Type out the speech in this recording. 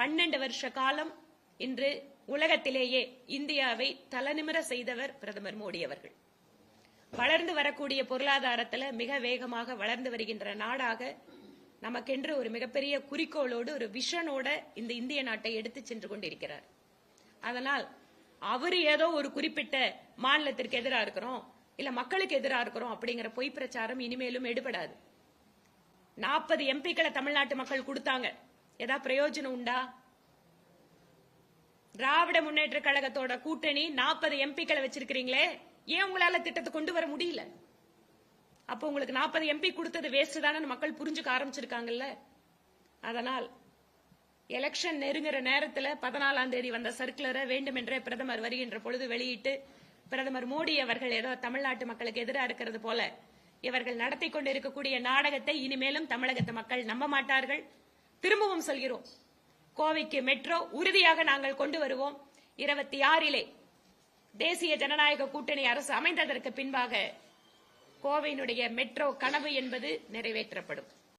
12 வருஷ காலம் இன்று உலகத்திலேயே இந்தியாவை தலைநிமிர செய்தவர் பிரதமர் மோடி அவர்கள். வளர்ந்து வரக்கூடிய பொருளாதாரத்தில் மிக வேகமாக வளர்ந்து வருகின்ற நாடாக நமக்கென்று ஒரு மிகப்பெரிய குறிக்கோளோடு ஒரு விஷனோட இந்த இந்திய நாட்டை எடுத்து சென்று கொண்டிருக்கிறார். அதனால் அவர் ஏதோ ஒரு குறிப்பிட்ட மாநிலத்திற்கு எதிராக இருக்கிறோம், இல்ல மக்களுக்கு எதிராக இருக்கிறோம் அப்படிங்கிற பொய் பிரச்சாரம் இனிமேலும் எடுபடாது. 40 எம்பிக்களை தமிழ்நாட்டு மக்கள் கொடுத்தாங்க, ஏதாவது பிரயோஜனம் உண்டா? திராவிட முன்னேற்ற கழகத்தோட கூட்டணி 40 எம்பிக்களை வச்சிருக்கீங்களே, ஏன் உங்களால திட்டத்தை கொண்டு வர முடியல? அப்போ உங்களுக்கு 40 எம்பி கொடுத்தது வேஸ்ட் தானே மக்கள் புரிஞ்சுக்க ஆரம்பிச்சிருக்காங்கல்ல. அதனால் எலெக்ஷன் நெருங்குற நேரத்தில் 14ஆம் தேதி வந்த சர்க்குலரை வேண்டுமென்றே பிரதமர் வருகின்ற பொழுது வெளியிட்டு பிரதமர் மோடி அவர்கள் ஏதோ தமிழ்நாட்டு மக்களுக்கு எதிராக இருக்கிறது போல இவர்கள் நடத்தி கொண்டிருக்கக்கூடிய நாடகத்தை இனிமேலும் தமிழகத்து மக்கள் நம்ப மாட்டார்கள். திரும்பவும் சொல்கிறோம், கோவைக்கு மெட்ரோ உறுதியாக நாங்கள் கொண்டு வருவோம். 26 தேசிய ஜனநாயக கூட்டணி அரசு அமைந்ததற்கு பின்பாக கோவையினுடைய மெட்ரோ கனவு என்பது நிறைவேற்றப்படும்.